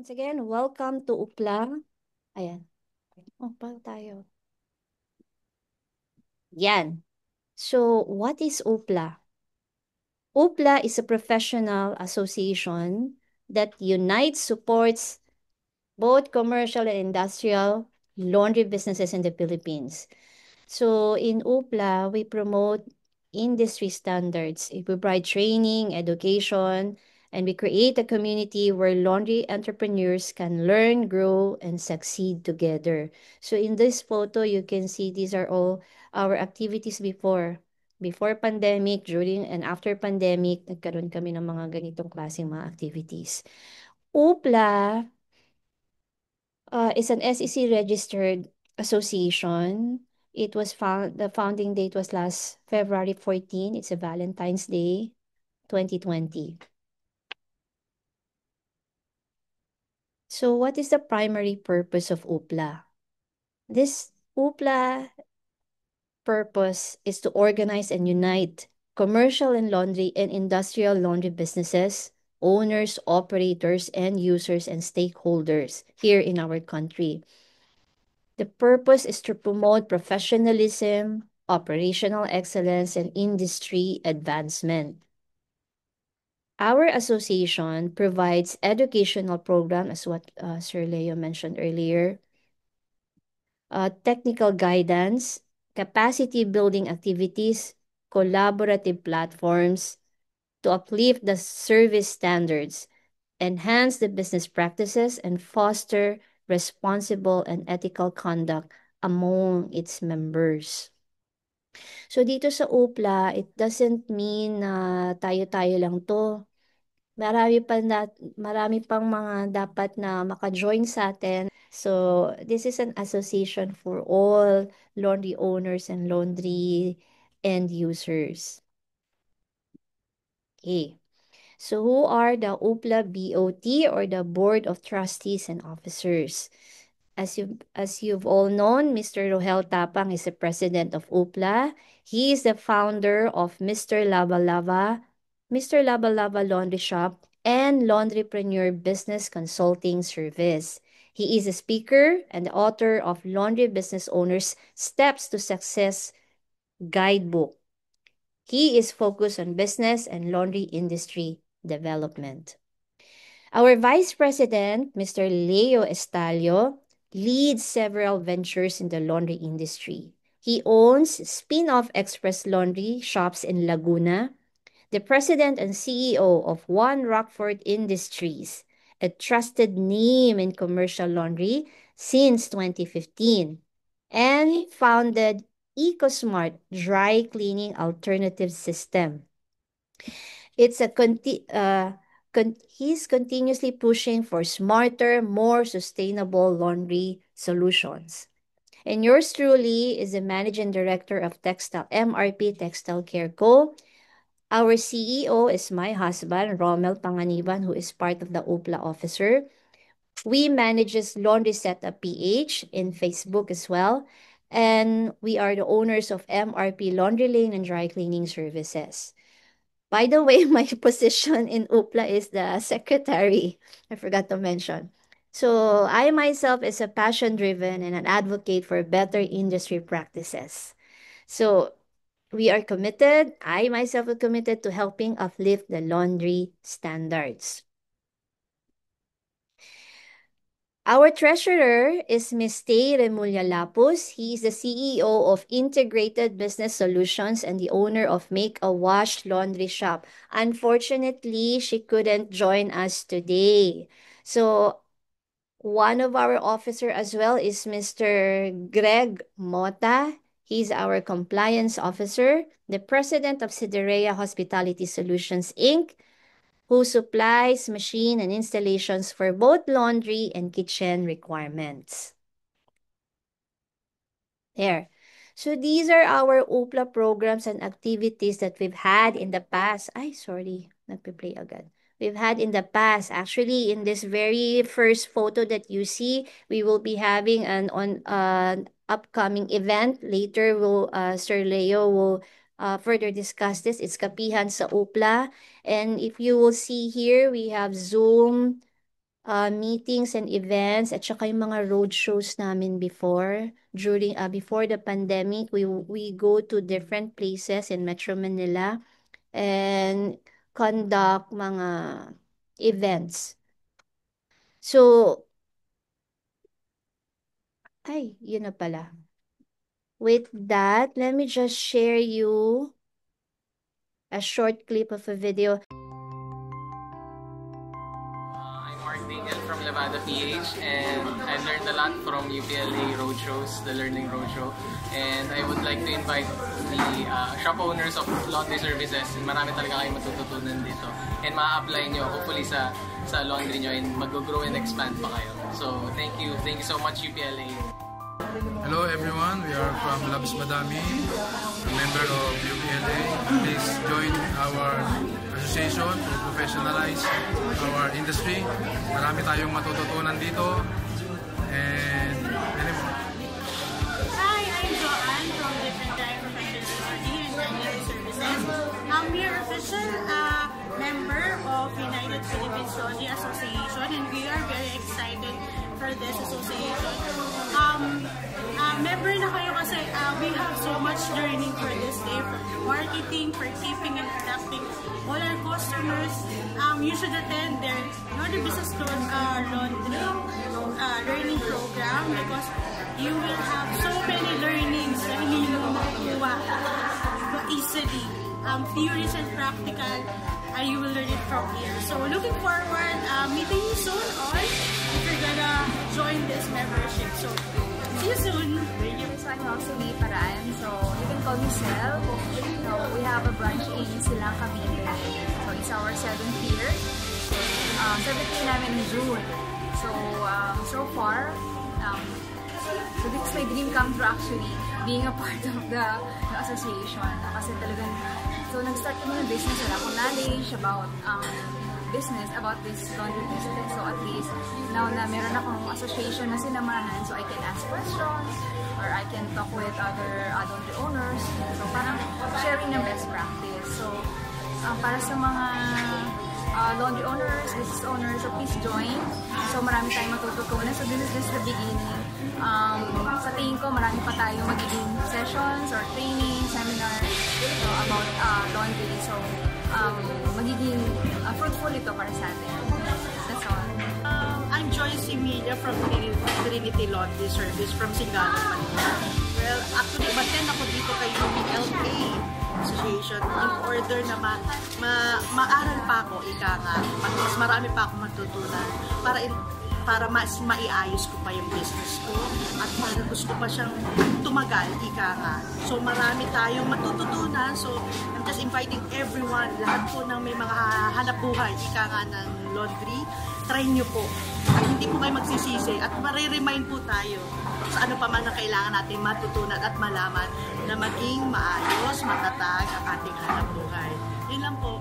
once again, welcome to UPLA. Ayan. Oh, paano tayo? Yan. So, what is UPLA? UPLA is a professional association that unites, supports both commercial and industrial laundry businesses in the Philippines. So in UPLA, we promote industry standards. We provide training, education, and we create a community where laundry entrepreneurs can learn, grow, and succeed together. So in this photo, you can see these are all our activities before. Before pandemic, during and after pandemic, nagkaroon kami ng mga ganitong klaseng mga activities. UPLA is an SEC registered association. It was the founding date was last February 14. It's a Valentine's Day, 2020. So what is the primary purpose of UPLA? This UPLA purpose is to organize and unite commercial and laundry and industrial laundry businesses, owners, operators, and users and stakeholders here in our country. The purpose is to promote professionalism, operational excellence, and industry advancement. Our association provides educational program, as what Sir Leo mentioned earlier, technical guidance, capacity building activities, collaborative platforms to uplift the service standards, enhance the business practices, and foster responsible and ethical conduct among its members. So dito sa UPLA, it doesn't mean na tayo-tayo lang 'to. Marami pang mga dapat na maka-join sa atin. So this is an association for all laundry owners and laundry end users. Okay. So who are the UPLA BOT or the Board of Trustees and Officers? As you've all known, Mr. Rohel Tapang is the president of UPLA. He is the founder of Mr. Lava Lava Laundry Shop, and Laundrypreneur Business Consulting Service. He is a speaker and the author of Laundry Business Owners Steps to Success Guidebook. He is focused on business and laundry industry development. Our Vice President, Mr. Leo Estalio, leads several ventures in the laundry industry. He owns spin-off express laundry shops in Laguna, the president and CEO of One Rockford Industries, a trusted name in commercial laundry since 2015, and founded EcoSmart Dry Cleaning Alternative System. It's a he's continuously pushing for smarter, more sustainable laundry solutions. And yours truly is the managing director of Textile MRP Textile Care Co. Our CEO is my husband, Rommel Panganiban, who is part of the UPLA officer. We manages Laundry Setup PH in Facebook as well. And we are the owners of MRP Laundry Lane and Dry Cleaning Services. By the way, my position in UPLA is the secretary. I forgot to mention. So I myself is a passion-driven and an advocate for better industry practices. So we are committed, I myself am committed to helping uplift the laundry standards. Our treasurer is Ms. Tay Remulla Lapus. He is the CEO of Integrated Business Solutions and the owner of Make a Wash Laundry Shop. Unfortunately, she couldn't join us today. So one of our officer as well is Mr. Greg Mota. He's our compliance officer, the president of Siderea Hospitality Solutions, Inc., who supplies machine and installations for both laundry and kitchen requirements. There. So these are our UPLA programs and activities that we've had in the past. Ay, sorry. Nagpe-play agad. We've had in the past. Actually, in this very first photo that you see, we will be having an upcoming event. Later, Sir Leo will further discuss this. It's Kapihan sa UPLA. And if you will see here, we have Zoom meetings and events at saka yung mga road shows namin before the pandemic. We go to different places in Metro Manila and conduct mga events. So, yun na pala. With that, let me just share you a short clip of a video. I'm Mark Daniel from Levada PH, and I learned a lot from UPLA Roadshows, the Learning Roadshow. And I would like to invite the shop owners of laundry services. Marami talaga kayong matututunan dito. And ma-apply nyo, hopefully, sa laundry nyo, and mag-grow and expand pa kayo. So, thank you. Thank you so much, UPLA. Hello everyone, we are from Labs Madami, a member of UPLA. Please join our association to professionalize our industry. Marami tayong matututunan dito. And anymore. Hi, I'm Joanne from Different Time Professional Learning and Learning Services. We are official member of United Philippines Laundry Association, and we are very excited for this association. Member na kayo kasi we have so much learning for this day, from marketing, for keeping and conducting all our customers. You should attend their Laundry Business Laundry learning program, because you will have so many learnings na hindi mo makuha easily. Theories and practical, you will learn it from here. So looking forward, meeting you soon all if you're gonna join this membership. So see you soon. So I'm also May Paraan, so you can call me Sel. So we have a branch in Silang, Cavite. So it's our 7th year. 7th year namin in June. So so far, so this is my dream come true actually, being a part of the association. Kasi talagang, so nag-start kami ng business, wala akong knowledge about business, about this laundry business. So at least, now na meron akong association na sinamahan, so I can ask questions, or I can talk with other laundry owners. So parang sharing ng best practice. So para sa mga laundry owners, business owners, so please join. So marami tayong matututunan. So this is just the beginning. Sa tingin ko, marami pa tayong magiging sessions or training, seminar about laundry. So magiging fruitful ito para sa atin. That's all. I'm Joyce Emilia from Trinity Laundry Service from Singano, Manila. Well, actually, attend ako dito kay UPLA Association in order na maaral pa ako, ika nga, mas marami pa akong matutunan para mas maiayos ko pa yung business ko at para gusto pa siyang tumagal, ika nga. So marami tayong matututunan. So I'm just inviting everyone, lahat po ng may mga hanap buhay, ika nga ng laundry, try nyo po. At hindi po kayo magsisisi at mariremind po tayo sa ano pa man ang kailangan natin matutunan at malaman na maging maayos, matatag ang ating hanap buhay. Yun lang po.